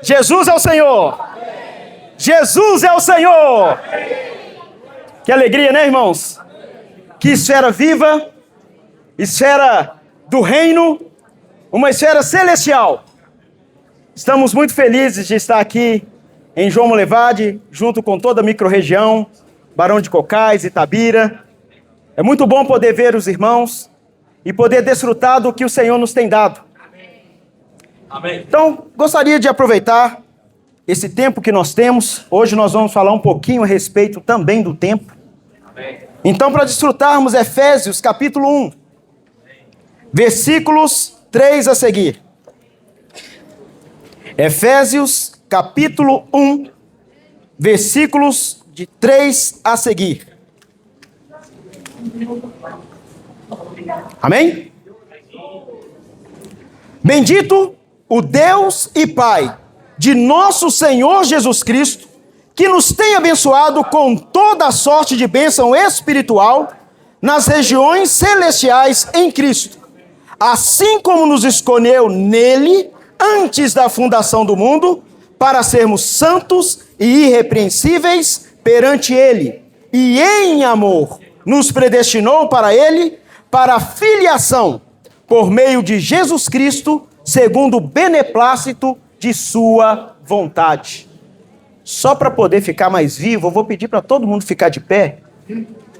Jesus é o Senhor! Jesus é o Senhor! Que alegria, né, irmãos? Que esfera viva, esfera do reino, uma esfera celestial. Estamos muito felizes de estar aqui em João Molevade, junto com toda a microrregião, Barão de Cocais, Itabira. É muito bom poder ver os irmãos e poder desfrutar do que o Senhor nos tem dado. Amém. Então, gostaria de aproveitar esse tempo que nós temos. Hoje nós vamos falar um pouquinho a respeito também do tempo. Amém. Então, para desfrutarmos Efésios capítulo 1, versículos 3 a seguir. Efésios capítulo 1, versículos de 3 a seguir. Amém? Bendito o Deus e Pai de nosso Senhor Jesus Cristo, que nos tem abençoado com toda a sorte de bênção espiritual nas regiões celestiais em Cristo, assim como nos escolheu nele antes da fundação do mundo, para sermos santos e irrepreensíveis perante ele, e em amor nos predestinou para ele, para a filiação, por meio de Jesus Cristo, segundo o beneplácito de sua vontade. Só para poder ficar mais vivo, eu vou pedir para todo mundo ficar de pé,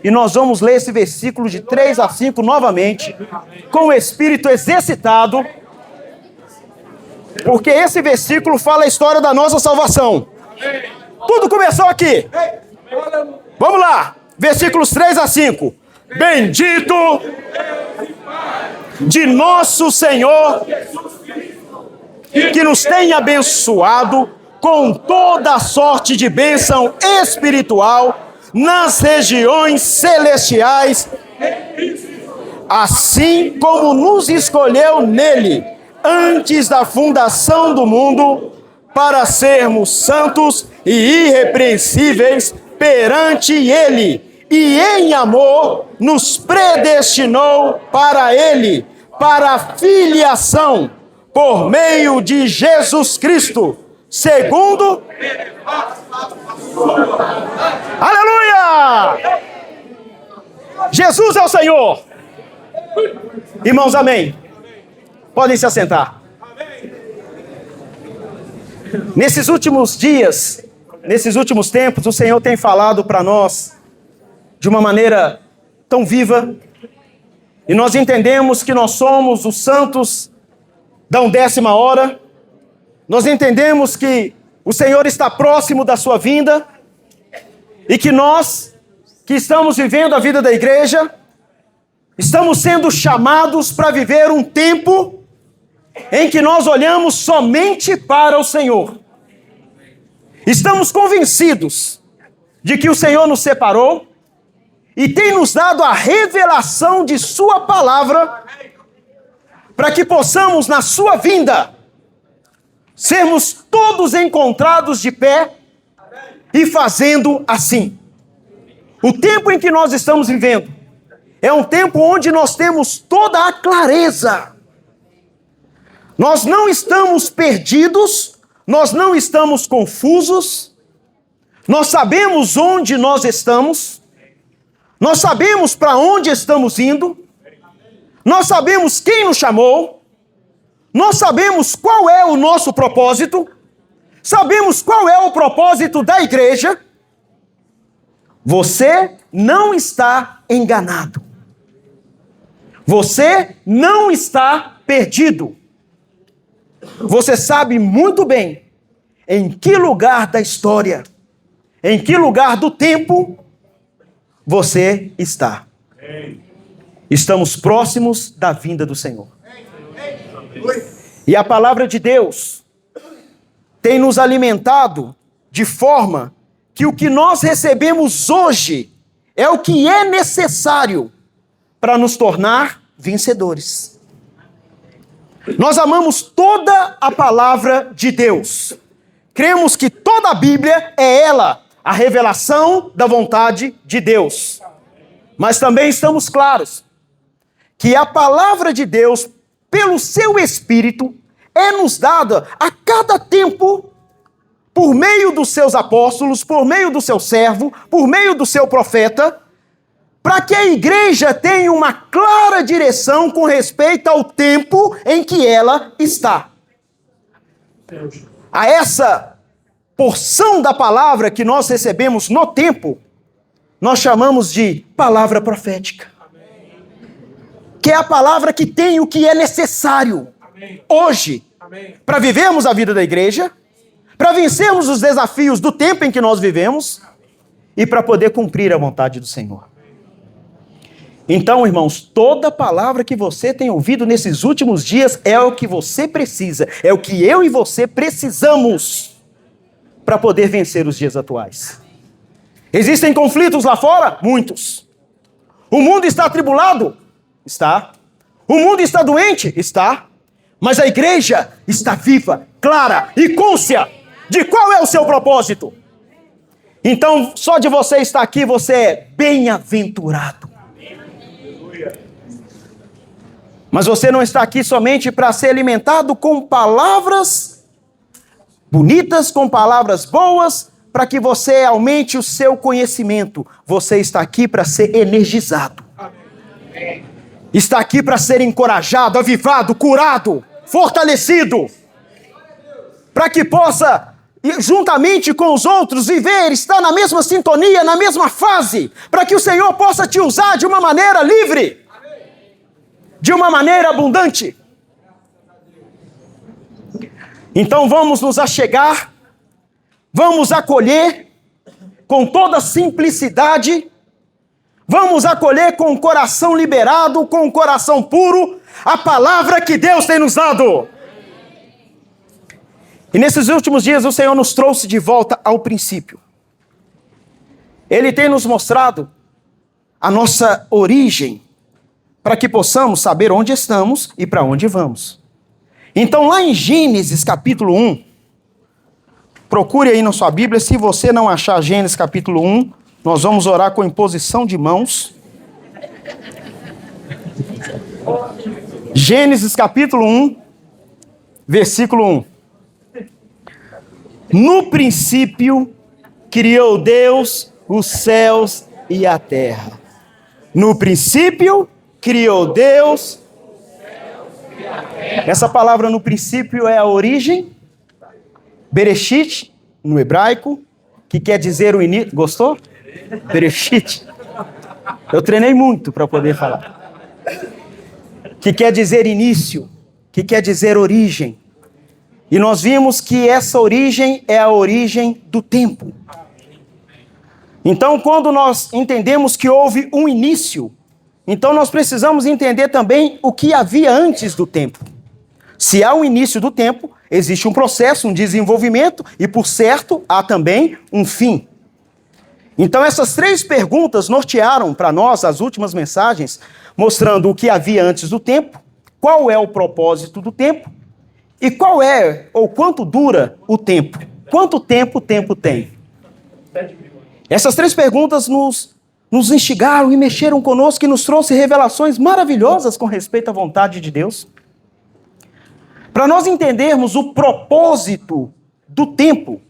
e nós vamos ler esse versículo de 3 a 5 novamente, com o espírito exercitado, porque esse versículo fala a história da nossa salvação. Tudo começou aqui. Vamos lá, versículos 3 a 5. Bendito de nosso Senhor, que nos tem abençoado com toda a sorte de bênção espiritual nas regiões celestiais, assim como nos escolheu nele antes da fundação do mundo, para sermos santos e irrepreensíveis perante ele, e em amor nos predestinou para ele, para a filiação, por meio de Jesus Cristo, segundo... Aleluia! Jesus é o Senhor! Irmãos, amém. Podem se assentar. Nesses últimos dias, nesses últimos tempos, o Senhor tem falado para nós de uma maneira tão viva, e nós entendemos que nós somos os santos da 1ª hora, nós entendemos que o Senhor está próximo da sua vinda, e que nós, que estamos vivendo a vida da igreja, estamos sendo chamados para viver um tempo em que nós olhamos somente para o Senhor. Estamos convencidos de que o Senhor nos separou e tem nos dado a revelação de sua palavra para que possamos, na sua vinda, sermos todos encontrados de pé e fazendo assim. O tempo em que nós estamos vivendo é um tempo onde nós temos toda a clareza. Nós não estamos perdidos, nós não estamos confusos, nós sabemos onde nós estamos, nós sabemos para onde estamos indo, nós sabemos quem nos chamou, nós sabemos qual é o nosso propósito, sabemos qual é o propósito da igreja. Você não está enganado. Você não está perdido. Você sabe muito bem em que lugar da história, em que lugar do tempo você está. Estamos próximos da vinda do Senhor. E a palavra de Deus tem nos alimentado de forma que o que nós recebemos hoje é o que é necessário para nos tornar vencedores. Nós amamos toda a palavra de Deus. Cremos que toda a Bíblia é ela, a revelação da vontade de Deus. Mas também estamos claros que a palavra de Deus, pelo seu Espírito, é nos dada a cada tempo, por meio dos seus apóstolos, por meio do seu servo, por meio do seu profeta, para que a igreja tenha uma clara direção com respeito ao tempo em que ela está. A essa porção da palavra que nós recebemos no tempo, nós chamamos de palavra profética. Que é a palavra que tem o que é necessário hoje para vivermos a vida da igreja, para vencermos os desafios do tempo em que nós vivemos e para poder cumprir a vontade do Senhor. Então, irmãos, toda palavra que você tem ouvido nesses últimos dias é o que você precisa, é o que eu e você precisamos para poder vencer os dias atuais. Existem conflitos lá fora? Muitos. O mundo está atribulado? Está. O mundo está doente? Está. Mas a igreja está viva, clara e cônscia de qual é o seu propósito. Então, só de você estar aqui, você é bem-aventurado. Mas você não está aqui somente para ser alimentado com palavras bonitas, com palavras boas, para que você aumente o seu conhecimento. Você está aqui para ser energizado. Está aqui para ser encorajado, avivado, curado, fortalecido. Para que possa, juntamente com os outros, viver, estar na mesma sintonia, na mesma fase. Para que o Senhor possa te usar de uma maneira livre. De uma maneira abundante. Então vamos nos achegar, vamos acolher com toda simplicidade, vamos acolher com o coração liberado, com o coração puro, a palavra que Deus tem nos dado. E nesses últimos dias o Senhor nos trouxe de volta ao princípio. Ele tem nos mostrado a nossa origem, para que possamos saber onde estamos e para onde vamos. Então, lá em Gênesis capítulo 1, procure aí na sua Bíblia, se você não achar Gênesis capítulo 1, nós vamos orar com imposição de mãos. Gênesis capítulo 1, versículo 1. No princípio, criou Deus os céus e a terra. No princípio, criou Deus. Essa palavra no princípio é a origem. Bereshit, no hebraico, que quer dizer o início. Gostou? Bereshit. Eu treinei muito para poder falar. Que quer dizer início, que quer dizer origem. E nós vimos que essa origem é a origem do tempo. Então, quando nós entendemos que houve um início, então nós precisamos entender também o que havia antes do tempo. Se há um início do tempo, existe um processo, um desenvolvimento e, por certo, há também um fim. Então essas três perguntas nortearam para nós as últimas mensagens, mostrando o que havia antes do tempo, qual é o propósito do tempo e qual é ou quanto dura o tempo. Quanto tempo o tempo tem? Essas três perguntas nos instigaram e mexeram conosco e nos trouxe revelações maravilhosas com respeito à vontade de Deus. Para nós entendermos o propósito do tempo,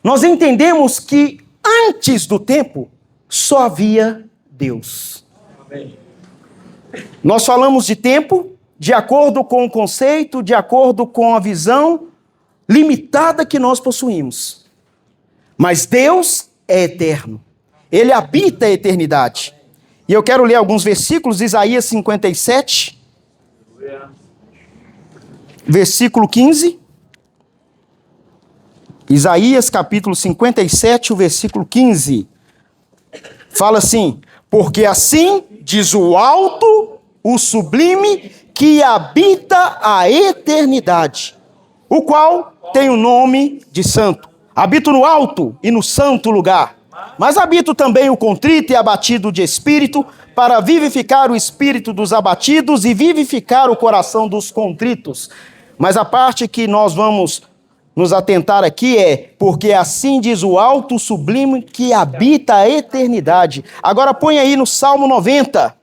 nós entendemos que antes do tempo só havia Deus. Amém. Nós falamos de tempo de acordo com o conceito, de acordo com a visão limitada que nós possuímos. Mas Deus é eterno. Ele habita a eternidade. E eu quero ler alguns versículos, Isaías 57, versículo 15. Isaías capítulo 57, o versículo 15. Fala assim: porque assim diz o alto, o sublime, que habita a eternidade, o qual tem o nome de santo. Habito no alto e no santo lugar. Mas habito também o contrito e abatido de espírito, para vivificar o espírito dos abatidos e vivificar o coração dos contritos. Mas a parte que nós vamos nos atentar aqui é: porque assim diz o alto, sublime, que habita a eternidade. Agora põe aí no Salmo 90.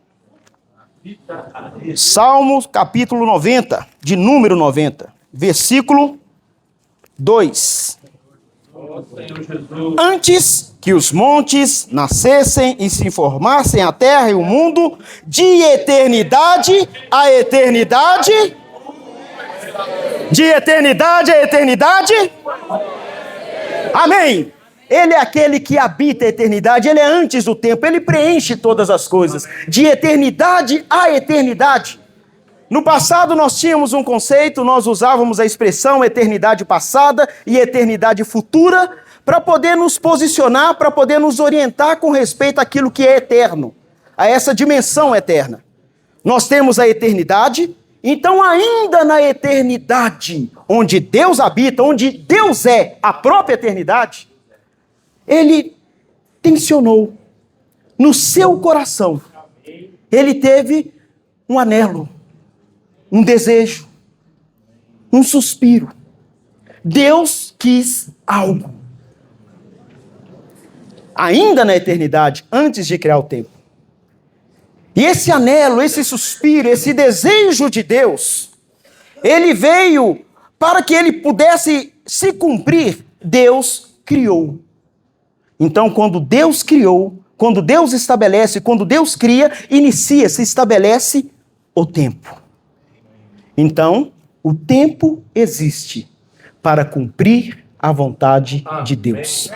Salmo capítulo 90, de número 90. versículo 2. Antes que os montes nascessem e se formassem a terra e o mundo, de eternidade a eternidade, de eternidade a eternidade, amém. Ele é aquele que habita a eternidade, ele é antes do tempo, ele preenche todas as coisas, de eternidade a eternidade. No passado nós tínhamos um conceito, nós usávamos a expressão eternidade passada e eternidade futura para poder nos posicionar, para poder nos orientar com respeito àquilo que é eterno, a essa dimensão eterna. Nós temos a eternidade, então ainda na eternidade, onde Deus habita, onde Deus é a própria eternidade, ele tensionou no seu coração, ele teve um anelo, um desejo, um suspiro. Deus quis algo. Ainda na eternidade, antes de criar o tempo. E esse anelo, esse suspiro, esse desejo de Deus, ele veio para que ele pudesse se cumprir. Deus criou. Então, quando Deus criou, quando Deus estabelece, quando Deus cria, inicia, se estabelece o tempo. Então, o tempo existe para cumprir a vontade de Deus.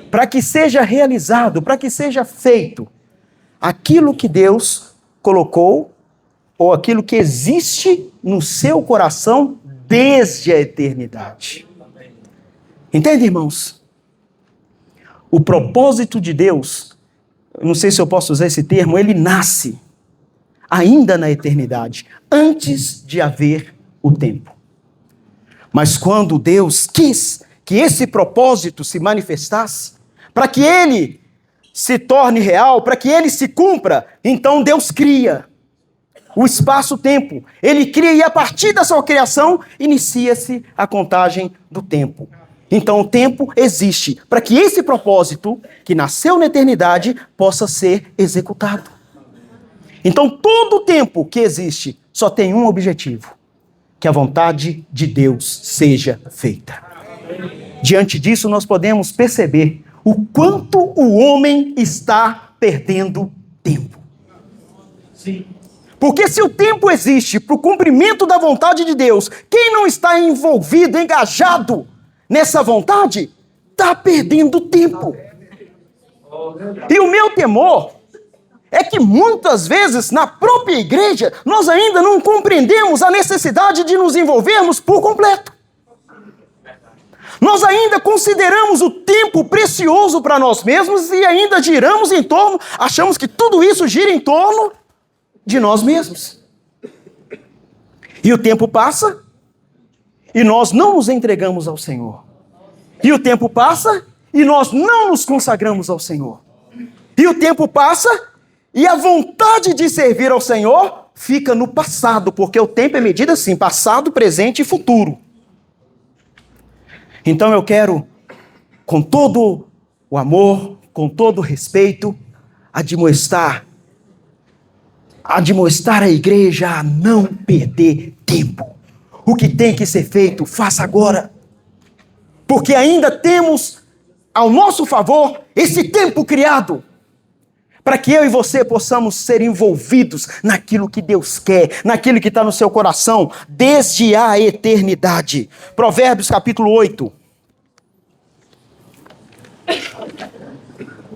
Para que seja realizado, para que seja feito aquilo que Deus colocou, ou aquilo que existe no seu coração desde a eternidade. Entende, irmãos? O propósito de Deus, não sei se eu posso usar esse termo, ele nasce ainda na eternidade, antes de haver o tempo. Mas quando Deus quis que esse propósito se manifestasse, para que ele se torne real, para que ele se cumpra, então Deus cria o espaço-tempo. Ele cria e a partir da sua criação inicia-se a contagem do tempo. Então o tempo existe para que esse propósito, que nasceu na eternidade, possa ser executado. Então todo o tempo que existe só tem um objetivo: que a vontade de Deus seja feita. Diante disso nós podemos perceber o quanto o homem está perdendo tempo. Sim. Porque se o tempo existe para o cumprimento da vontade de Deus, quem não está envolvido, engajado nessa vontade, está perdendo tempo. E o meu temor é que muitas vezes na própria igreja nós ainda não compreendemos a necessidade de nos envolvermos por completo. Nós ainda consideramos o tempo precioso para nós mesmos e ainda giramos em torno, achamos que tudo isso gira em torno de nós mesmos. E o tempo passa e nós não nos entregamos ao Senhor. E o tempo passa e nós não nos consagramos ao Senhor. E o tempo passa e a vontade de servir ao Senhor fica no passado, porque o tempo é medido assim, passado, presente e futuro. Então eu quero, com todo o amor, com todo o respeito, admoestar a igreja a não perder tempo. O que tem que ser feito, faça agora. Porque ainda temos ao nosso favor esse tempo criado para que eu e você possamos ser envolvidos naquilo que Deus quer, naquilo que está no seu coração, desde a eternidade. Provérbios capítulo 8.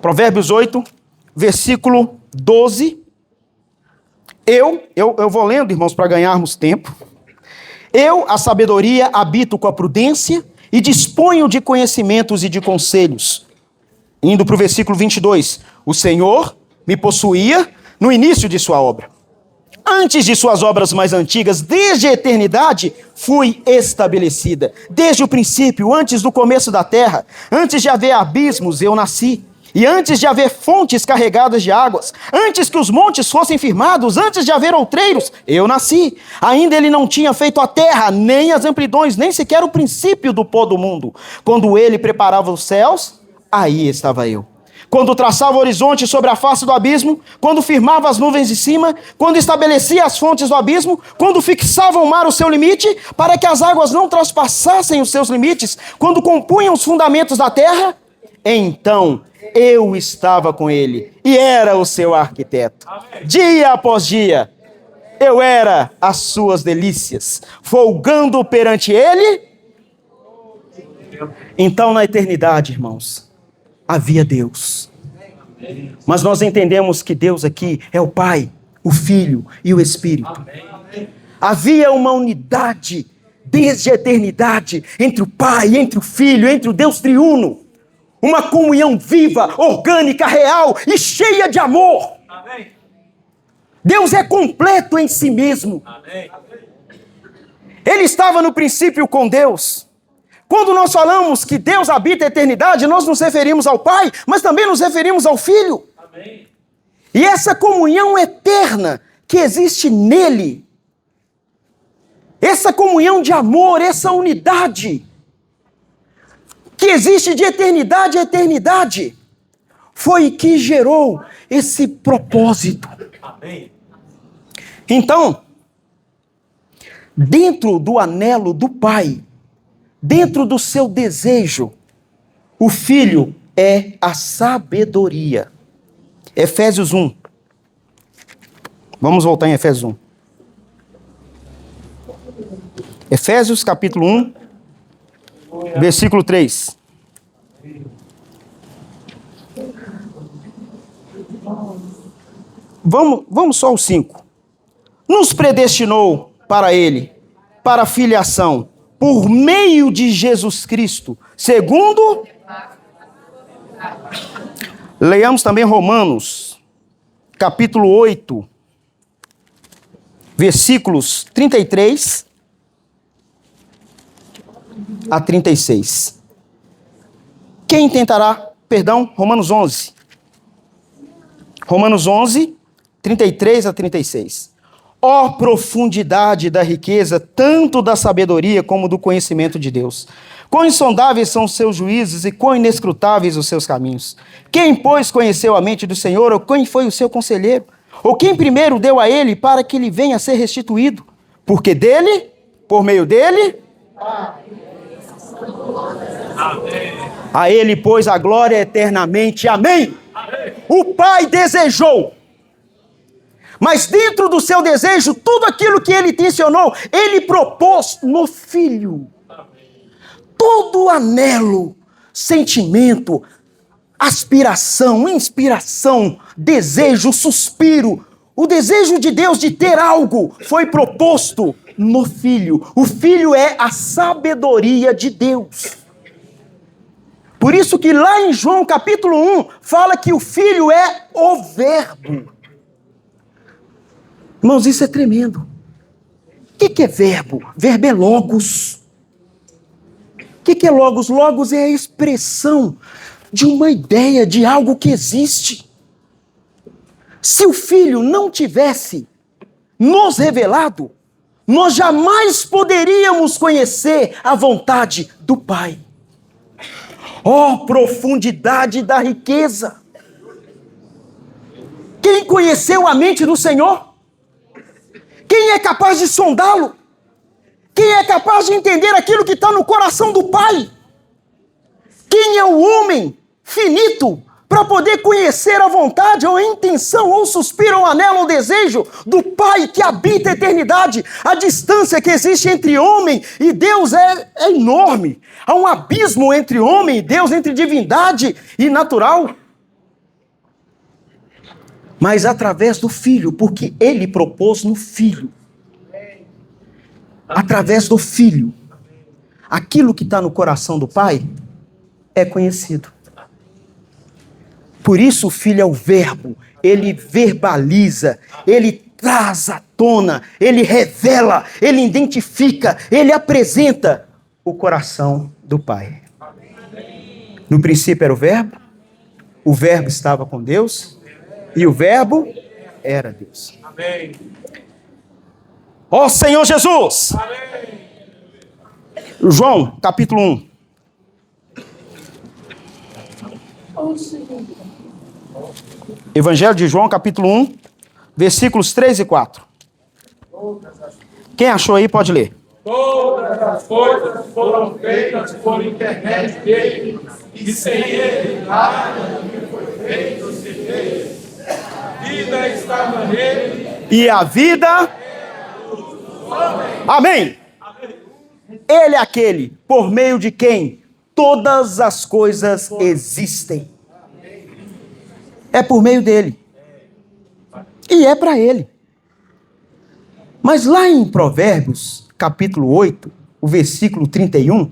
Provérbios 8, versículo 12. Eu vou lendo, irmãos, para ganharmos tempo. Eu, a sabedoria, habito com a prudência e disponho de conhecimentos e de conselhos. Indo para o versículo 22. O Senhor me possuía no início de sua obra. Antes de suas obras mais antigas, desde a eternidade, fui estabelecida. Desde o princípio, antes do começo da terra, antes de haver abismos, eu nasci. E antes de haver fontes carregadas de águas, antes que os montes fossem firmados, antes de haver outreiros, eu nasci. Ainda ele não tinha feito a terra, nem as amplidões, nem sequer o princípio do pó do mundo. Quando ele preparava os céus, aí estava eu. quando traçava o horizonte sobre a face do abismo, quando firmava as nuvens de cima, quando estabelecia as fontes do abismo, quando fixava o mar o seu limite, para que as águas não traspassassem os seus limites, quando compunha os fundamentos da terra, então eu estava com ele e era o seu arquiteto. Amém. Dia após dia, eu era as suas delícias, folgando perante ele. Então, na eternidade, irmãos, havia Deus. Mas nós entendemos que Deus aqui é o Pai, o Filho e o Espírito. Havia uma unidade desde a eternidade entre o Pai, entre o Filho, entre o Deus triuno. Uma comunhão viva, orgânica, real e cheia de amor. Amém. Deus é completo em si mesmo. Amém. Ele estava no princípio com Deus. Quando nós falamos que Deus habita a eternidade, nós nos referimos ao Pai, mas também nos referimos ao Filho. Amém. E essa comunhão eterna que existe nele, essa comunhão de amor, essa unidade que existe de eternidade a eternidade, foi que gerou esse propósito. Amém. Então, dentro do anelo do Pai, dentro do seu desejo, o Filho é a sabedoria. Efésios 1. Vamos voltar em Efésios 1. Efésios capítulo 1, versículo 3. Vamos só ao 5. Nos predestinou para ele, para a filiação, por meio de Jesus Cristo, segundo... Leiamos também Romanos, capítulo 8, versículos 33 a 36. Quem tentará, Romanos 11. Romanos 11, 33 a 36. Ó profundidade da riqueza, tanto da sabedoria como do conhecimento de Deus. Quão insondáveis são os seus juízos e quão inescrutáveis os seus caminhos. Quem, pois, conheceu a mente do Senhor, ou quem foi o seu conselheiro? Ou quem primeiro deu a ele para que ele venha a ser restituído? Porque dele, por meio dele... A ele, pois, a glória eternamente. Amém. Amém. O Pai desejou, mas dentro do seu desejo, tudo aquilo que ele intencionou, ele propôs no Filho. Todo anelo, sentimento, aspiração, inspiração, desejo, suspiro, o desejo de Deus de ter algo foi proposto no Filho. O Filho é a sabedoria de Deus. Por isso que lá em João capítulo 1, fala que o Filho é o Verbo. Irmãos, isso é tremendo. O que é verbo? Verbo é logos. O que é logos? Logos é a expressão de uma ideia, de algo que existe. Se o Filho não tivesse nos revelado, nós jamais poderíamos conhecer a vontade do Pai. Ó, profundidade da riqueza! Quem conheceu a mente do Senhor? Quem é capaz de sondá-lo? Quem é capaz de entender aquilo que está no coração do Pai? Quem é o homem finito para poder conhecer a vontade, ou a intenção, ou o suspiro, ou o anelo, ou o desejo do Pai que habita a eternidade? A distância que existe entre homem e Deus é enorme. Há um abismo entre homem e Deus, entre divindade e natural. Mas através do Filho, porque Ele propôs no Filho. Através do Filho, aquilo que está no coração do Pai é conhecido. Por isso o Filho é o Verbo, ele verbaliza, ele traz à tona, ele revela, ele identifica, ele apresenta o coração do Pai. No princípio era o Verbo estava com Deus e o Verbo era Deus. Amém. Ó Senhor Jesus! Amém. João, capítulo 1. Evangelho de João, capítulo 1, versículos 3 e 4. Quem achou aí pode ler. Todas as coisas foram feitas por intermédio dele, e sem ele nada do que foi feito se fez. A vida estava nele. E a vida... Amém. Ele é aquele por meio de quem todas as coisas existem. É por meio dele. E é para ele. Mas lá em Provérbios, capítulo 8, o versículo 31,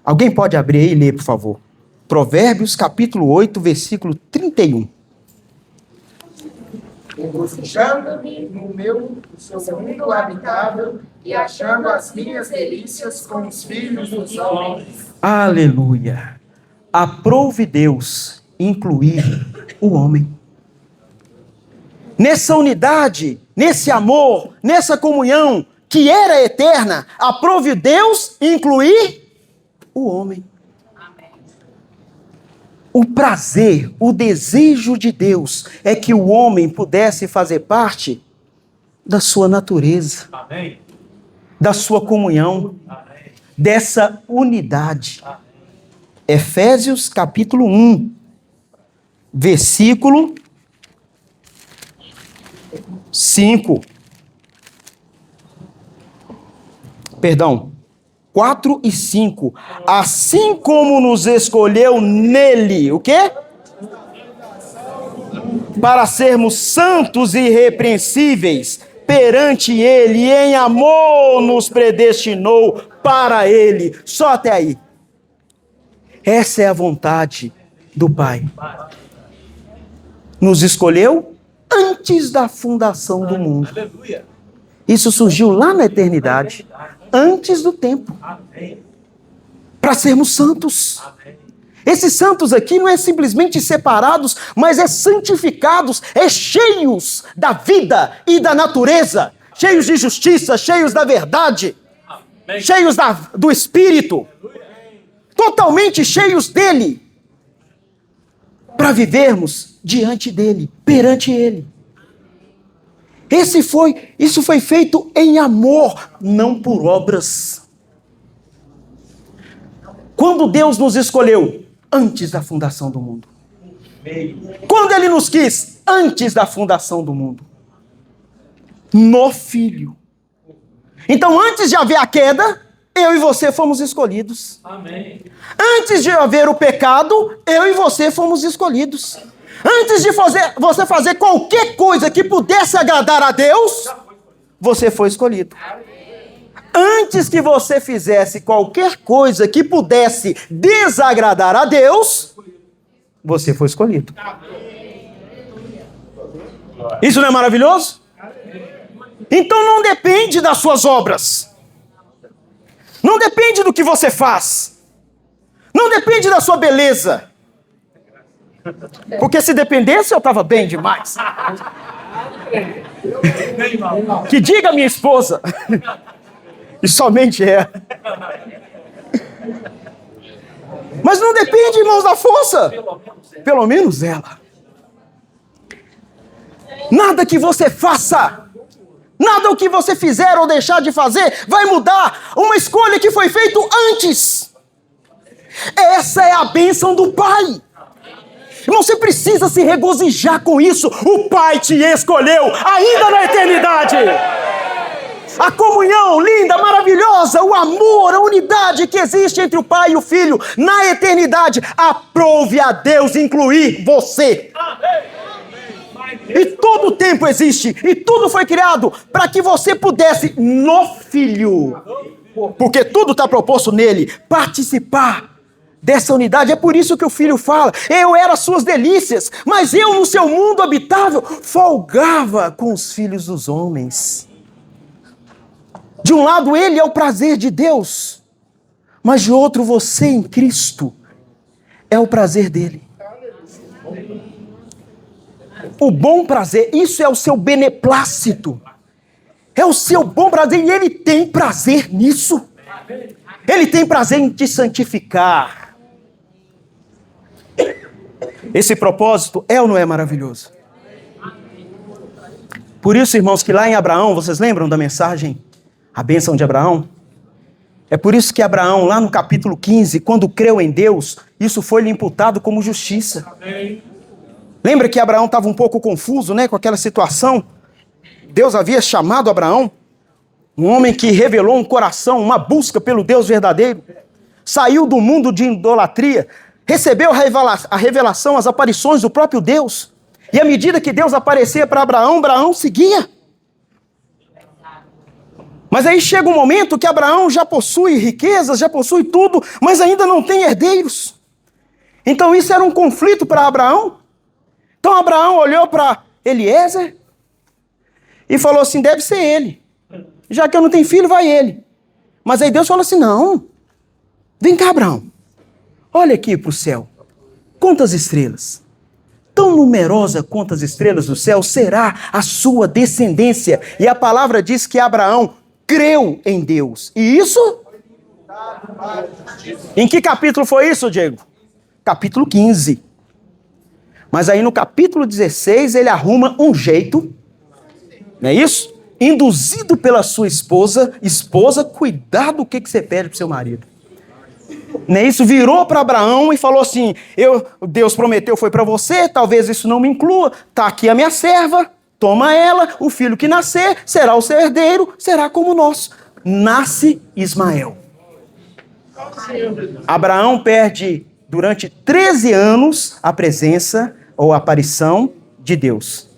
alguém pode abrir aí e ler, por favor. Provérbios, capítulo 8, versículo 31. Regocijando-me no meu seu mundo habitável e achando as minhas delícias com os filhos dos homens. Aleluia. Aprove Deus incluir o homem. Nessa unidade, nesse amor, nessa comunhão que era eterna, aprove Deus incluir o homem. O prazer, o desejo de Deus é que o homem pudesse fazer parte da sua natureza, Amém. da sua comunhão, Amém. dessa unidade. Efésios capítulo 1, versículo 5. Perdão. 4 e 5. Assim como nos escolheu nele, o quê? Para sermos santos e irrepreensíveis perante ele, e em amor nos predestinou para ele. Só até aí. Essa é a vontade do Pai. Nos escolheu antes da fundação do mundo. Aleluia. Isso surgiu lá na eternidade, antes do tempo, Amém. para sermos santos. Amém. Esses santos aqui não é simplesmente separados, mas é santificados, é cheios da vida e da natureza, cheios de justiça, cheios da verdade, Amém. cheios do Espírito, totalmente cheios dele, para vivermos diante dele, perante ele. Isso foi feito em amor, não por obras. Quando Deus nos escolheu? Antes da fundação do mundo. Quando Ele nos quis? Antes da fundação do mundo. No Filho. Então, antes de haver a queda, eu e você fomos escolhidos. Amém. Antes de haver o pecado, eu e você fomos escolhidos. Antes de você fazer qualquer coisa que pudesse agradar a Deus, você foi escolhido. Antes que você fizesse qualquer coisa que pudesse desagradar a Deus, você foi escolhido. Isso não é maravilhoso? Então não depende das suas obras. Não depende do que você faz. Não depende da sua beleza. Porque se dependesse, eu estava bem demais. Que diga minha esposa. E somente é. Mas não depende, irmãos, da força. Pelo menos ela. Nada que você faça, nada o que você fizer ou deixar de fazer vai mudar uma escolha que foi feita antes. Essa é a bênção do Pai. Irmão, você precisa se regozijar com isso. O Pai te escolheu ainda na eternidade. A comunhão linda, maravilhosa, o amor, a unidade que existe entre o Pai e o Filho na eternidade. Aprove a Deus incluir você. E todo o tempo existe, e tudo foi criado para que você pudesse, no Filho, porque tudo está proposto nele, participar dessa unidade. É por isso que o Filho fala: eu era suas delícias, mas eu no seu mundo habitável folgava com os filhos dos homens. De um lado ele é o prazer de Deus, mas de outro você em Cristo é o prazer dele. O bom prazer, isso é o seu beneplácito. É o seu bom prazer e ele tem prazer nisso. Ele tem prazer em te santificar. Esse propósito é ou não é maravilhoso? Por isso, irmãos, que lá em Abraão, vocês lembram da mensagem, a bênção de Abraão? É por isso que Abraão, lá no capítulo 15, quando creu em Deus, isso foi-lhe imputado como justiça. Lembra que Abraão estava um pouco confuso, né, com aquela situação? Deus havia chamado Abraão, um homem que revelou um coração, uma busca pelo Deus verdadeiro, saiu do mundo de idolatria, recebeu a revelação, as aparições do próprio Deus, e à medida que Deus aparecia para Abraão, Abraão seguia. Mas aí chega um momento que Abraão já possui riquezas, já possui tudo, mas ainda não tem herdeiros. Então isso era um conflito para Abraão. Então Abraão olhou para Eliezer e falou assim, deve ser ele. Já que eu não tenho filho, vai ele. Mas aí Deus falou assim, não. Vem cá, Abraão. Olha aqui para o céu. Quantas estrelas? Tão numerosa quanto as estrelas do céu será a sua descendência. E a palavra diz que Abraão creu em Deus. E isso? Em que capítulo foi isso, Diego? Capítulo 15. Mas aí no capítulo 16 ele arruma um jeito, não é isso? Induzido pela sua esposa, cuidado o que você pede para o seu marido. Não é isso? Virou para Abraão e falou assim, Deus prometeu foi para você, talvez isso não me inclua, está aqui a minha serva, toma ela, o filho que nascer será o seu herdeiro, será como o nosso. Nasce Ismael. Abraão perde durante 13 anos a presença ou a aparição de Deus.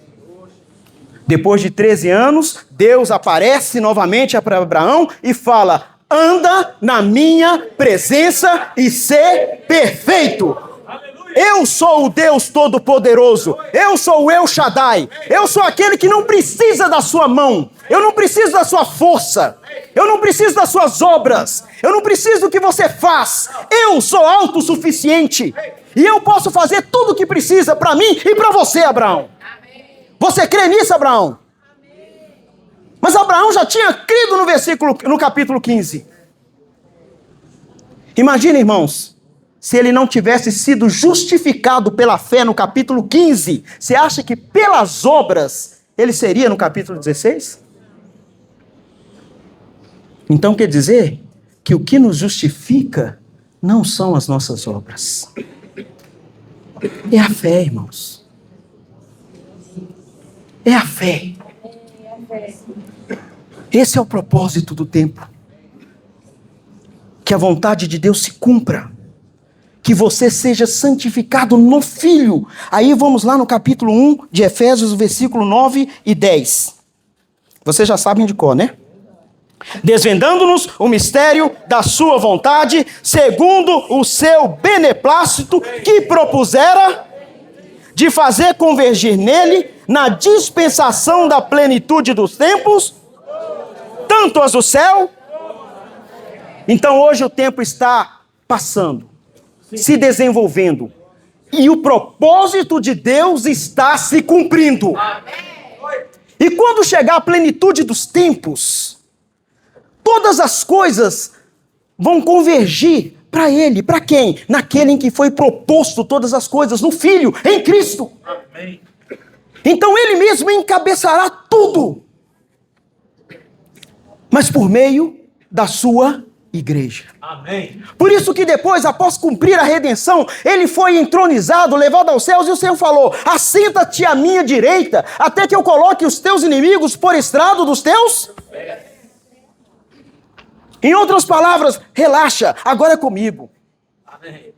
Depois de 13 anos, Deus aparece novamente para Abraão e fala, anda na minha presença e ser perfeito. Eu sou o Deus Todo-Poderoso. Eu sou o El Shaddai. Eu sou aquele que não precisa da sua mão. Eu não preciso da sua força. Eu não preciso das suas obras. Eu não preciso do que você faz. Eu sou autossuficiente. E eu posso fazer tudo o que precisa para mim e para você, Abraão. Você crê nisso, Abraão? Mas Abraão já tinha crido no capítulo 15. Imagina, irmãos, se ele não tivesse sido justificado pela fé no capítulo 15, você acha que pelas obras ele seria no capítulo 16? Então quer dizer que o que nos justifica não são as nossas obras. É a fé, irmãos. É a fé. Esse é o propósito do tempo. Que a vontade de Deus se cumpra. Que você seja santificado no Filho. Aí vamos lá no capítulo 1 de Efésios, versículo 9 e 10. Vocês já sabem de cor, né? Desvendando-nos o mistério da sua vontade, segundo o seu beneplácito, que propusera de fazer convergir nele, na dispensação da plenitude dos tempos, tanto as do céu. Então hoje o tempo está passando, se desenvolvendo, e o propósito de Deus está se cumprindo. E quando chegar a plenitude dos tempos, todas as coisas vão convergir para Ele. Para quem? Naquele em que foi proposto todas as coisas, no Filho, em Cristo. Amém. Então Ele mesmo encabeçará tudo. Mas por meio da sua igreja. Amém. Por isso que depois, após cumprir a redenção, Ele foi entronizado, levado aos céus, e o Senhor falou, assenta-te à minha direita, até que eu coloque os teus inimigos por estrado dos teus pés. Em outras palavras, relaxa, agora é comigo. Amém.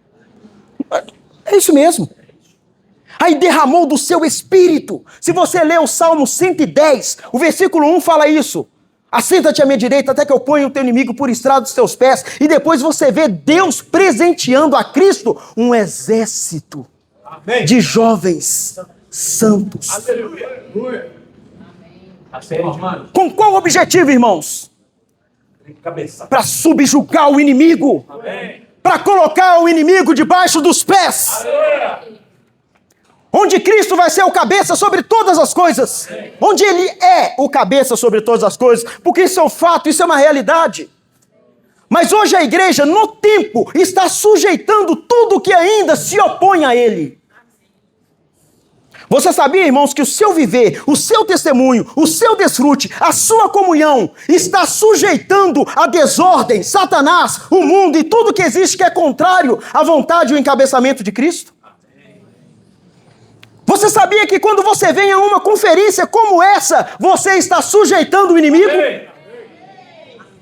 É isso mesmo. Aí derramou do seu espírito. Se você ler o Salmo 110, o versículo 1 fala isso. Assenta-te à minha direita até que eu ponha o teu inimigo por estrado dos teus pés. E depois você vê Deus presenteando a Cristo um exército. Amém. De jovens santos. Aleluia. Com qual objetivo, irmãos? Para subjugar o inimigo. Para colocar o inimigo debaixo dos pés. Aleluia. Onde Cristo vai ser o cabeça sobre todas as coisas. Onde Ele é o cabeça sobre todas as coisas. Porque isso é um fato, isso é uma realidade. Mas hoje a igreja, no tempo, está sujeitando tudo que ainda se opõe a Ele. Você sabia, irmãos, que o seu viver, o seu testemunho, o seu desfrute, a sua comunhão está sujeitando a desordem, Satanás, o mundo e tudo que existe que é contrário à vontade e ao encabeçamento de Cristo? Você sabia que quando você vem a uma conferência como essa, você está sujeitando o inimigo?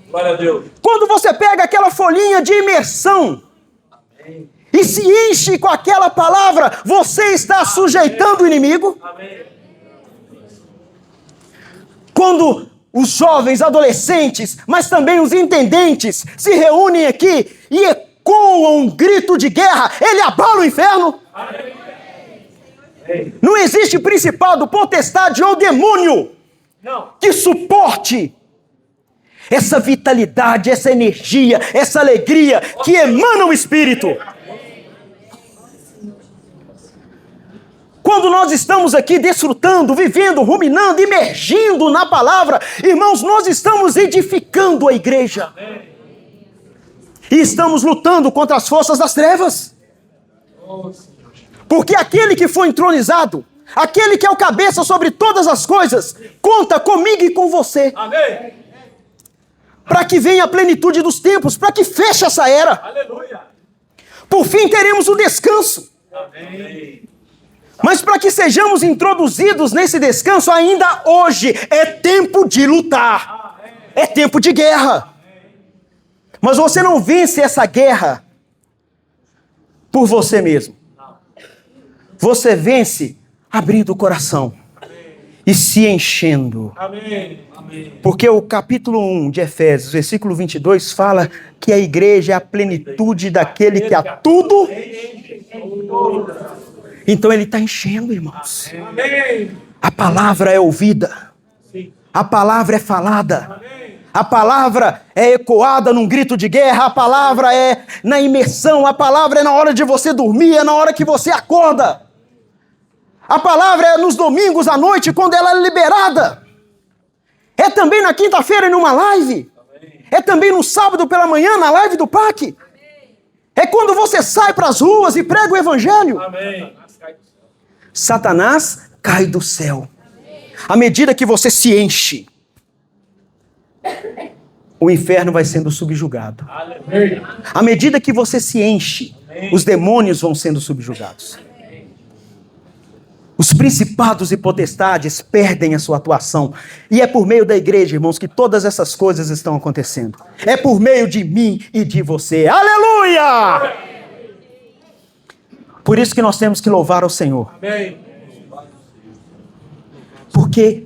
Glória a Deus. Quando você pega aquela folhinha de imersão e se enche com aquela palavra, você está sujeitando o inimigo? Quando os jovens, adolescentes, mas também os intendentes se reúnem aqui e ecoam um grito de guerra, ele abala o inferno? Não existe principado, potestade ou demônio que suporte essa vitalidade, essa energia, essa alegria que emana o Espírito. Quando nós estamos aqui desfrutando, vivendo, ruminando, imergindo na palavra, irmãos, nós estamos edificando a igreja. E estamos lutando contra as forças das trevas. Porque aquele que foi entronizado, aquele que é o cabeça sobre todas as coisas, conta comigo e com você. Amém. Para que venha a plenitude dos tempos, para que feche essa era. Aleluia. Por fim teremos o descanso. Amém. Mas para que sejamos introduzidos nesse descanso, ainda hoje é tempo de lutar. É tempo de guerra. Mas você não vence essa guerra por você mesmo. Você vence abrindo o coração e se enchendo. Amém. Amém. Porque o capítulo 1 de Efésios, versículo 22, fala que a igreja é a plenitude daquele que a tudo... Então ele está enchendo, irmãos. Amém. A palavra é ouvida. A palavra é falada. A palavra é ecoada num grito de guerra. A palavra é na imersão. A palavra é na hora de você dormir. É na hora que você acorda. A palavra é nos domingos à noite, quando ela é liberada. É também na quinta-feira numa live. É também no sábado pela manhã, na live do PAC. É quando você sai para as ruas e prega o evangelho. Amém. Satanás cai do céu. À medida que você se enche, o inferno vai sendo subjugado. Aleluia. À medida que você se enche, os demônios vão sendo subjugados. Os principados e potestades perdem a sua atuação. E é por meio da igreja, irmãos, que todas essas coisas estão acontecendo. É por meio de mim e de você. Aleluia! Por isso que nós temos que louvar ao Senhor. Amém. Porque,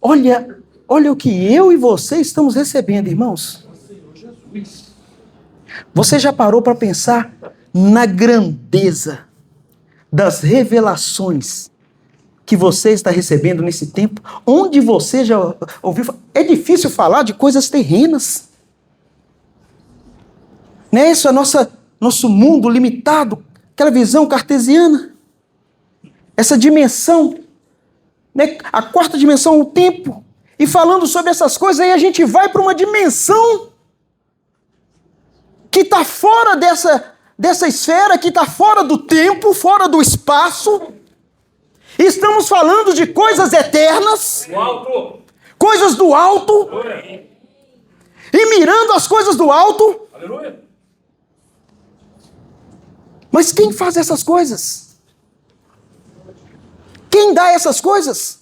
olha o que eu e você estamos recebendo, irmãos. Você já parou para pensar na grandeza das revelações que você está recebendo nesse tempo? Onde você já ouviu? É difícil falar de coisas terrenas. Não é isso? Nosso mundo limitado, aquela visão cartesiana. Essa dimensão, né? A quarta dimensão, o tempo. E falando sobre essas coisas, aí a gente vai para uma dimensão que está fora dessa esfera, que está fora do tempo, fora do espaço. Estamos falando de coisas eternas, O alto. coisas do alto, Aleluia. e mirando as coisas do alto. Aleluia. Mas quem faz essas coisas? Quem dá essas coisas?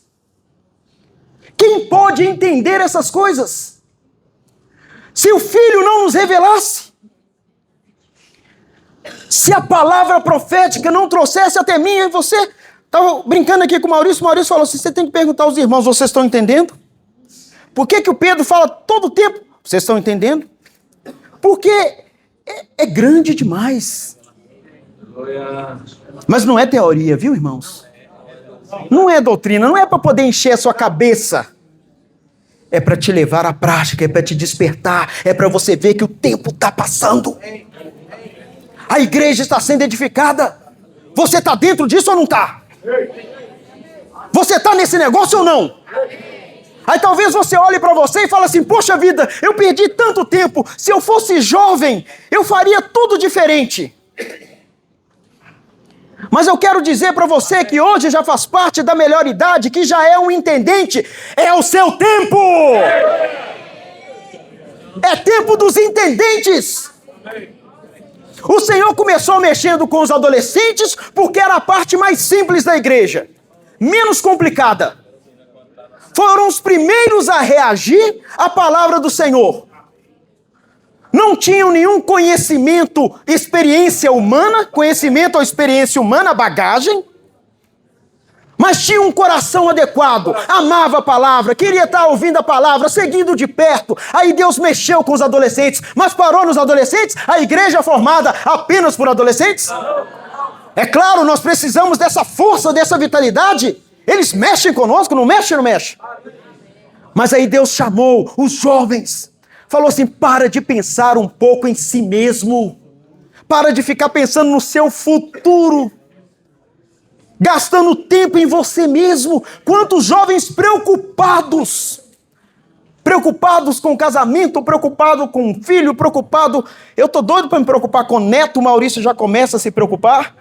Quem pode entender essas coisas? Se o Filho não nos revelasse, se a palavra profética não trouxesse até mim e você... Estava brincando aqui com o Maurício falou assim, você tem que perguntar aos irmãos, vocês estão entendendo? Por que o Pedro fala todo o tempo? Vocês estão entendendo? Porque é grande demais. Mas não é teoria, viu, irmãos? Não é doutrina, não é para poder encher a sua cabeça. É para te levar à prática, é para te despertar, é para você ver que o tempo está passando. A igreja está sendo edificada. Você está dentro disso ou não está? Você está nesse negócio ou não? Aí talvez você olhe para você e fale assim, poxa vida, eu perdi tanto tempo. Se eu fosse jovem, eu faria tudo diferente. Mas eu quero dizer para você que hoje já faz parte da melhor idade, que já é um intendente, é o seu tempo! É tempo dos intendentes! O Senhor começou mexendo com os adolescentes porque era a parte mais simples da igreja, menos complicada. Foram os primeiros a reagir à palavra do Senhor. Não tinham nenhum conhecimento, experiência humana, conhecimento ou experiência humana, bagagem, mas tinham um coração adequado, amava a palavra, queria estar ouvindo a palavra, seguindo de perto. Aí Deus mexeu com os adolescentes, mas parou nos adolescentes? A igreja é formada apenas por adolescentes? É claro, nós precisamos dessa força, dessa vitalidade. Eles mexem conosco, não mexe, não mexe. Mas aí Deus chamou os jovens. Falou assim, para de pensar um pouco em si mesmo. Para de ficar pensando no seu futuro. Gastando tempo em você mesmo. Quantos jovens preocupados. Preocupados com o casamento, preocupado com o filho, preocupado... Eu tô doido para me preocupar com o neto, o Maurício já começa a se preocupar.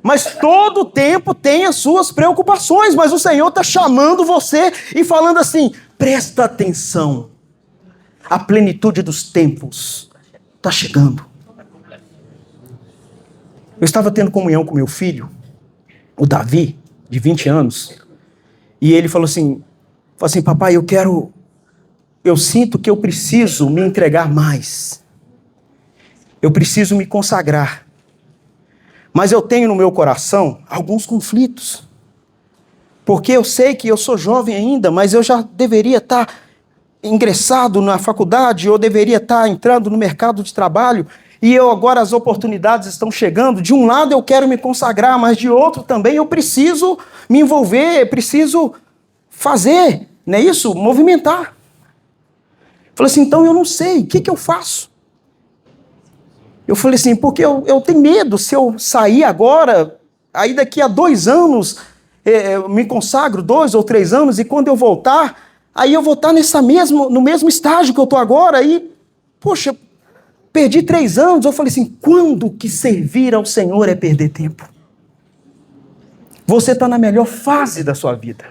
Mas todo tempo tem as suas preocupações. Mas o Senhor está chamando você e falando assim, presta atenção. A plenitude dos tempos está chegando. Eu estava tendo comunhão com meu filho, o Davi, de 20 anos, e ele falou assim, papai, eu sinto que eu preciso me entregar mais. Eu preciso me consagrar. Mas eu tenho no meu coração alguns conflitos. Porque eu sei que eu sou jovem ainda, mas eu já deveria estar ingressado na faculdade, eu deveria estar entrando no mercado de trabalho, e agora as oportunidades estão chegando. De um lado eu quero me consagrar, mas de outro também eu preciso me envolver, preciso fazer, não é isso? Movimentar. Falei assim, então eu não sei, o que eu faço? Eu falei assim, porque eu tenho medo, se eu sair agora, aí daqui a 2 anos, eu me consagro 2 ou 3 anos, e quando eu voltar, aí eu vou estar no mesmo estágio que eu estou agora, aí, poxa, perdi 3 anos. Eu falei assim, quando que servir ao Senhor é perder tempo? Você está na melhor fase da sua vida.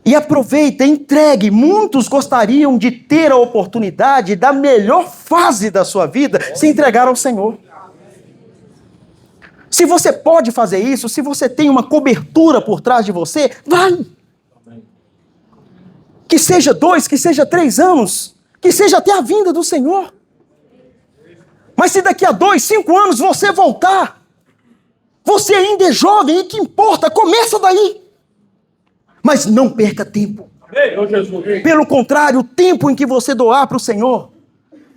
E aproveita, entregue. Muitos gostariam de ter a oportunidade da melhor fase da sua vida, se entregar ao Senhor. Se você pode fazer isso, se você tem uma cobertura por trás de você, vai! Que seja 2, que seja 3 anos, que seja até a vinda do Senhor. Mas se daqui a 2, 5 anos você voltar, você ainda é jovem, e que importa? Começa daí. Mas não perca tempo. Pelo contrário, o tempo em que você doar para o Senhor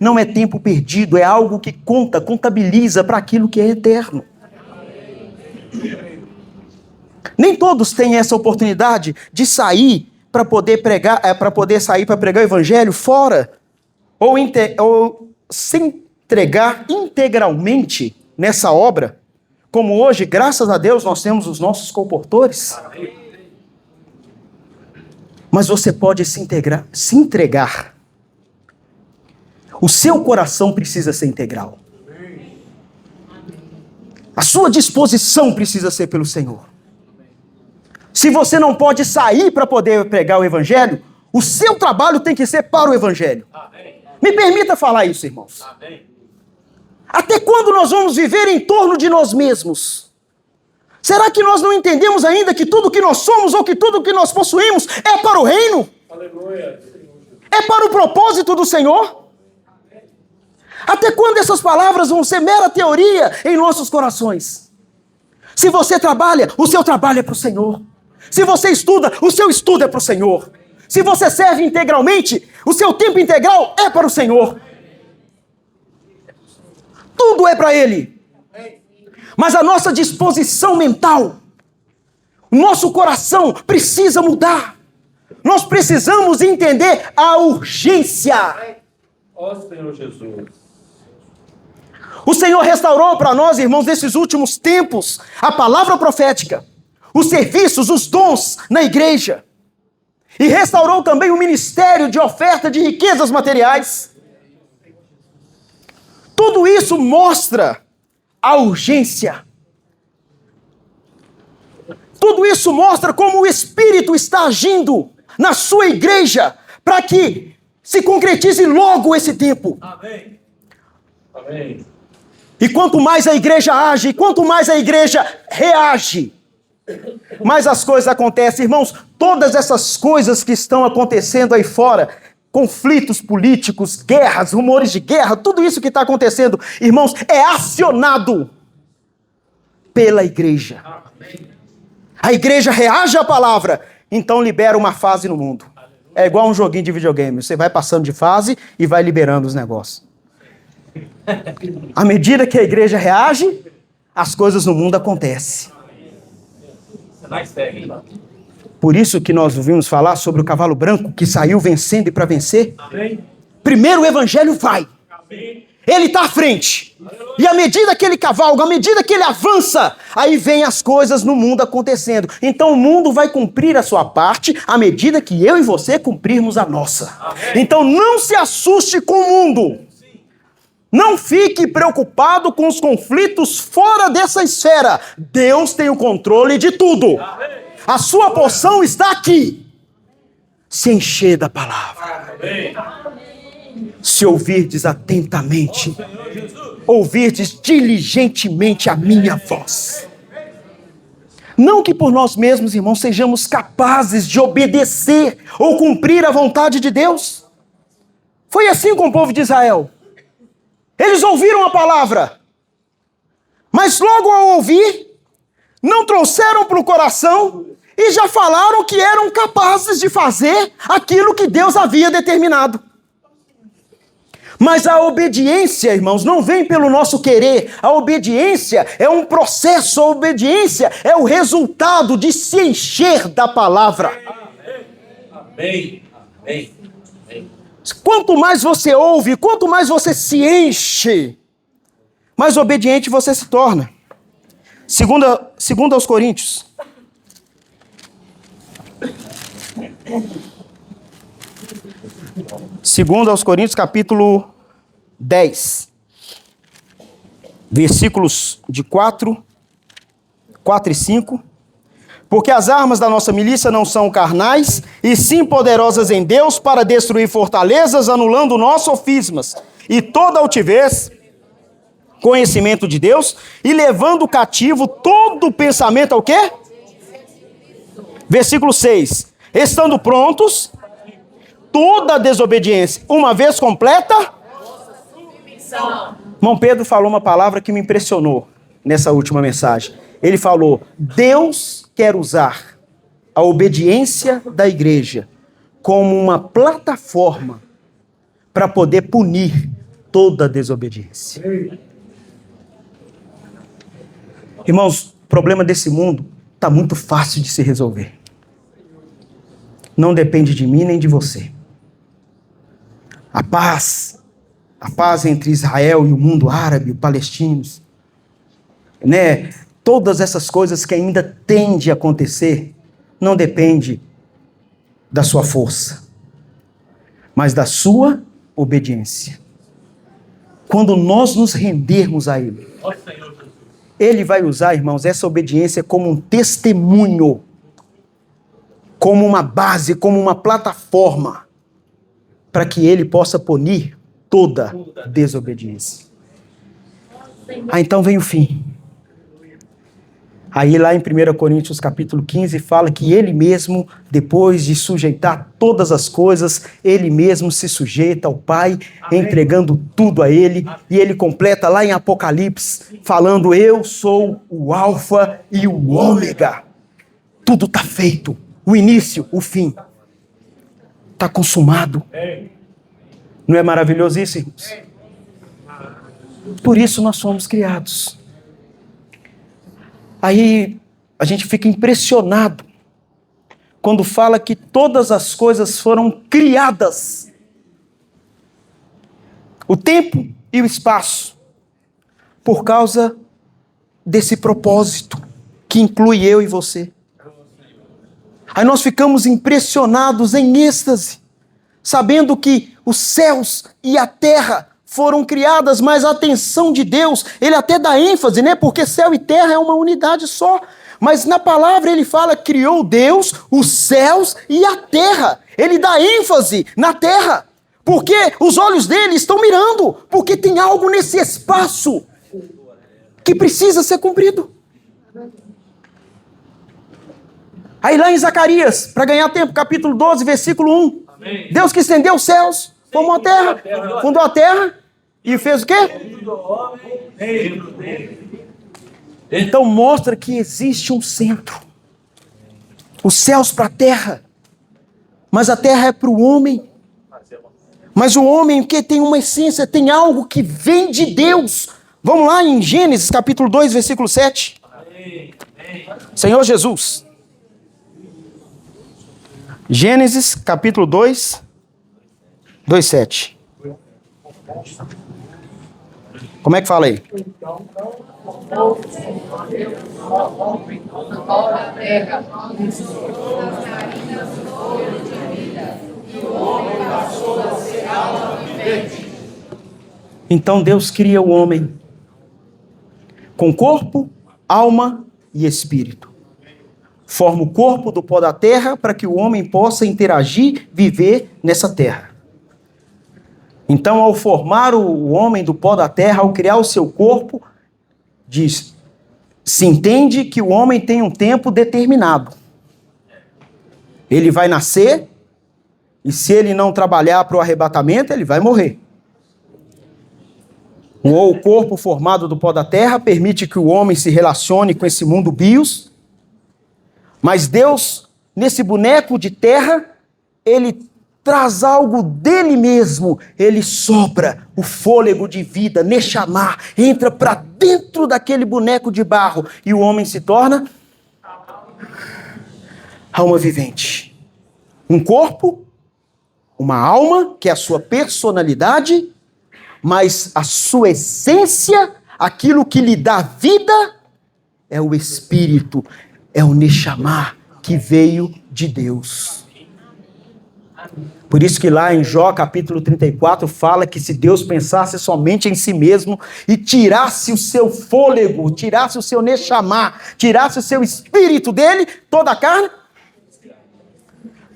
não é tempo perdido, é algo que contabiliza para aquilo que é eterno. Nem todos têm essa oportunidade de sair para poder pregar, para poder sair para pregar o evangelho fora, ou se entregar integralmente nessa obra, como hoje, graças a Deus, nós temos os nossos comportores. Mas você pode se entregar. O seu coração precisa ser integral. A sua disposição precisa ser pelo Senhor. Se você não pode sair para poder pregar o evangelho, o seu trabalho tem que ser para o evangelho. Amém. Me permita falar isso, irmãos. Amém. Até quando nós vamos viver em torno de nós mesmos? Será que nós não entendemos ainda que tudo que nós somos ou que tudo que nós possuímos é para o reino? Aleluia. É para o propósito do Senhor? Até quando essas palavras vão ser mera teoria em nossos corações? Se você trabalha, o seu trabalho é para o Senhor. Se você estuda, o seu estudo é para o Senhor. Se você serve integralmente, o seu tempo integral é para o Senhor. Tudo é para Ele. Mas a nossa disposição mental, o nosso coração precisa mudar. Nós precisamos entender a urgência. Ó Senhor Jesus. O Senhor restaurou para nós, irmãos, nesses últimos tempos, a palavra profética, os serviços, os dons na igreja. E restaurou também o ministério de oferta de riquezas materiais. Tudo isso mostra a urgência. Tudo isso mostra como o Espírito está agindo na sua igreja para que se concretize logo esse tempo. Amém. Amém. E quanto mais a igreja age, quanto mais a igreja reage, mais as coisas acontecem. Irmãos, todas essas coisas que estão acontecendo aí fora, conflitos políticos, guerras, rumores de guerra, tudo isso que está acontecendo, irmãos, é acionado pela igreja. A igreja reage à palavra, então libera uma fase no mundo. É igual um joguinho de videogame, você vai passando de fase e vai liberando os negócios. À medida que a igreja reage, as coisas no mundo acontecem. Por isso que nós ouvimos falar sobre o cavalo branco que saiu vencendo e para vencer. Primeiro o evangelho vai. Ele está à frente. E à medida que ele cavalga, à medida que ele avança, aí vem as coisas no mundo acontecendo. Então o mundo vai cumprir a sua parte à medida que eu e você cumprirmos a nossa. Então não se assuste com o mundo. Não fique preocupado com os conflitos fora dessa esfera. Deus tem o controle de tudo. A sua porção está aqui. Se encher da palavra. Se ouvirdes atentamente, ouvirdes diligentemente a minha voz. Não que por nós mesmos, irmãos, sejamos capazes de obedecer ou cumprir a vontade de Deus. Foi assim com o povo de Israel. Eles ouviram a palavra, mas logo ao ouvir, não trouxeram para o coração e já falaram que eram capazes de fazer aquilo que Deus havia determinado. Mas a obediência, irmãos, não vem pelo nosso querer. A obediência é um processo, a obediência é o resultado de se encher da palavra. Amém. Amém. Quanto mais você ouve, quanto mais você se enche, mais obediente você se torna. Segundo aos Coríntios. Segundo aos Coríntios, capítulo 10. Versículos de 4 e 5. Porque as armas da nossa milícia não são carnais, e sim poderosas em Deus para destruir fortalezas, anulando nossos sofismas e toda altivez, conhecimento de Deus, e levando cativo todo pensamento ao quê? Versículo 6. Estando prontos, toda desobediência, uma vez completa. Irmão Pedro falou uma palavra que me impressionou nessa última mensagem. Ele falou: Deus quer usar a obediência da igreja como uma plataforma para poder punir toda desobediência. Irmãos, o problema desse mundo está muito fácil de se resolver. Não depende de mim nem de você. A paz entre Israel e o mundo árabe, os palestinos, né? Todas essas coisas que ainda tendem a acontecer, não depende da sua força, mas da sua obediência. Quando nós nos rendermos a Ele, Ele vai usar, irmãos, essa obediência como um testemunho, como uma base, como uma plataforma, para que Ele possa punir toda desobediência. Então vem o fim. Aí lá em 1 Coríntios capítulo 15 fala que Ele mesmo, depois de sujeitar todas as coisas, Ele mesmo se sujeita ao Pai, entregando tudo a Ele. E Ele completa lá em Apocalipse, falando: eu sou o Alfa e o Ômega. Tudo está feito. O início, o fim. Está consumado. Não é maravilhoso isso, irmãos? Por isso nós fomos criados. Aí a gente fica impressionado quando fala que todas as coisas foram criadas. O tempo e o espaço, por causa desse propósito que inclui eu e você. Aí nós ficamos impressionados, em êxtase, sabendo que os céus e a terra foram criadas, mas a atenção de Deus, ele até dá ênfase, né? Porque céu e terra é uma unidade só. Mas na palavra ele fala, criou Deus os céus e a terra. Ele dá ênfase na terra. Porque os olhos dele estão mirando. Porque tem algo nesse espaço que precisa ser cumprido. Aí lá em Zacarias, para ganhar tempo, capítulo 12, versículo 1. Amém. Deus que estendeu os céus, formou a terra, fundou a terra e fez o quê? Então mostra que existe um centro. Os céus para a terra. Mas a terra é para o homem. Mas o homem que tem uma essência, tem algo que vem de Deus. Vamos lá em Gênesis capítulo 2, versículo 7. Senhor Jesus. Gênesis capítulo 2, 7. Como é que fala aí? Então Deus cria o homem com corpo, alma e espírito. Forma o corpo do pó da terra para que o homem possa interagir, viver nessa terra. Então, ao formar o homem do pó da terra, ao criar o seu corpo, se entende que o homem tem um tempo determinado. Ele vai nascer, e se ele não trabalhar para o arrebatamento, ele vai morrer. O corpo formado do pó da terra permite que o homem se relacione com esse mundo bios, mas Deus, nesse boneco de terra, ele traz algo dele mesmo. Ele sopra o fôlego de vida, Neshama, entra para dentro daquele boneco de barro e o homem se torna alma vivente. Um corpo, uma alma, que é a sua personalidade, mas a sua essência, aquilo que lhe dá vida, é o Espírito, é o Neshama que veio de Deus. Por isso que lá em Jó capítulo 34 fala que se Deus pensasse somente em si mesmo e tirasse o seu fôlego, tirasse o seu Neshama, tirasse o seu espírito dele, toda a carne,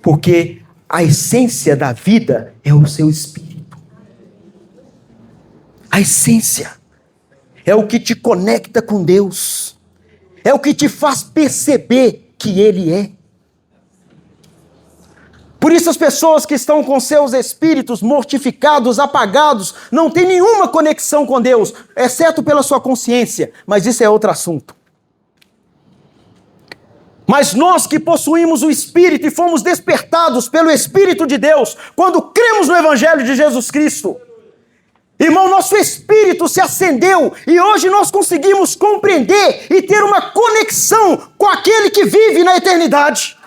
porque a essência da vida é o seu espírito. A essência é o que te conecta com Deus, é o que te faz perceber que Ele é. Por isso as pessoas que estão com seus espíritos mortificados, apagados, não têm nenhuma conexão com Deus, exceto pela sua consciência, mas isso é outro assunto. Mas nós que possuímos o Espírito e fomos despertados pelo Espírito de Deus, quando cremos no Evangelho de Jesus Cristo, irmão, nosso espírito se acendeu e hoje nós conseguimos compreender e ter uma conexão com aquele que vive na eternidade.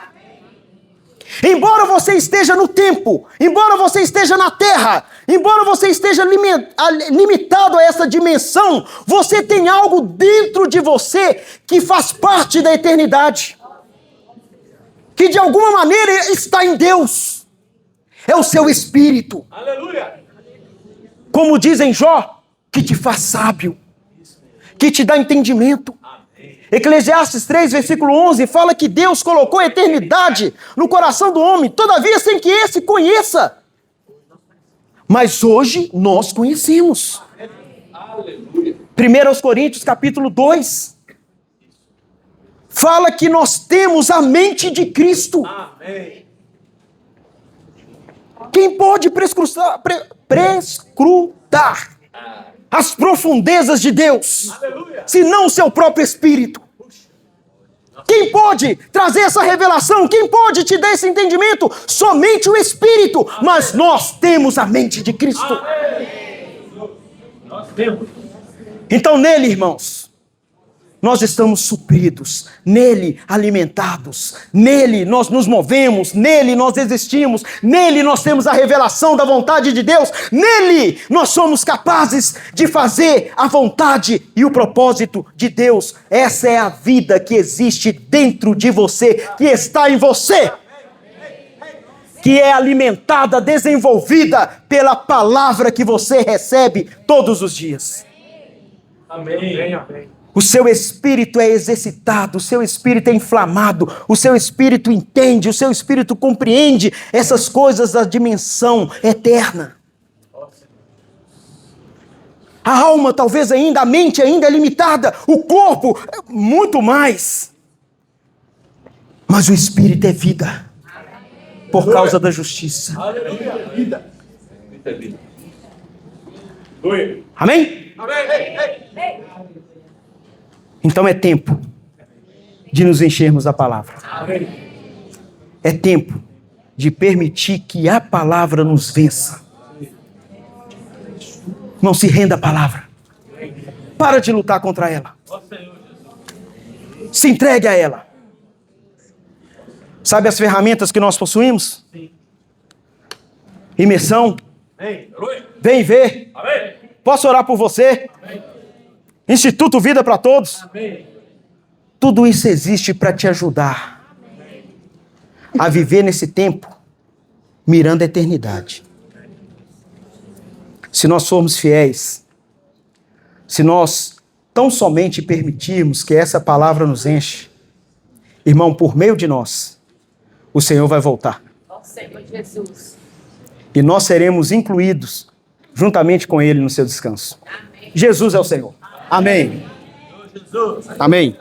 Embora você esteja no tempo, embora você esteja na terra, embora você esteja limitado a essa dimensão, você tem algo dentro de você que faz parte da eternidade, que de alguma maneira está em Deus. É o seu espírito. Aleluia! Como diz em Jó, que te faz sábio, que te dá entendimento. Eclesiastes 3, versículo 11, fala que Deus colocou a eternidade no coração do homem, todavia sem que esse conheça. Mas hoje nós conhecemos. 1 Coríntios capítulo 2, fala que nós temos a mente de Cristo. Quem pode prescrutar as profundezas de Deus, se não o seu próprio Espírito? Quem pode trazer essa revelação? Quem pode te dar esse entendimento? Somente o Espírito. Mas nós temos a mente de Cristo. Então nele, irmãos, nós estamos supridos, nele alimentados, nele nós nos movemos, nele nós existimos, nele nós temos a revelação da vontade de Deus, nele nós somos capazes de fazer a vontade e o propósito de Deus. Essa é a vida que existe dentro de você, que está em você, que é alimentada, desenvolvida pela palavra que você recebe todos os dias. Amém. Amém. O seu espírito é exercitado, o seu espírito é inflamado, o seu espírito entende, o seu espírito compreende essas coisas da dimensão eterna. A alma talvez ainda, a mente ainda é limitada, o corpo muito mais. Mas o espírito é vida, por causa da justiça. Aleluia. Vida. Amém? Amém. Então é tempo de nos enchermos da palavra. Amém. É tempo de permitir que a palavra nos vença. Não se renda à palavra. Para de lutar contra ela. Se entregue a ela. Sabe as ferramentas que nós possuímos? Imersão. Vem ver. Posso orar por você? Instituto Vida para Todos. Tudo isso existe para te ajudar a viver nesse tempo mirando a eternidade. Se nós formos fiéis, se nós tão somente permitirmos que essa palavra nos enche, irmão, por meio de nós, o Senhor vai voltar. Senhor Jesus. E nós seremos incluídos juntamente com Ele no seu descanso. Amém. Jesus é o Senhor. Amém. Amém.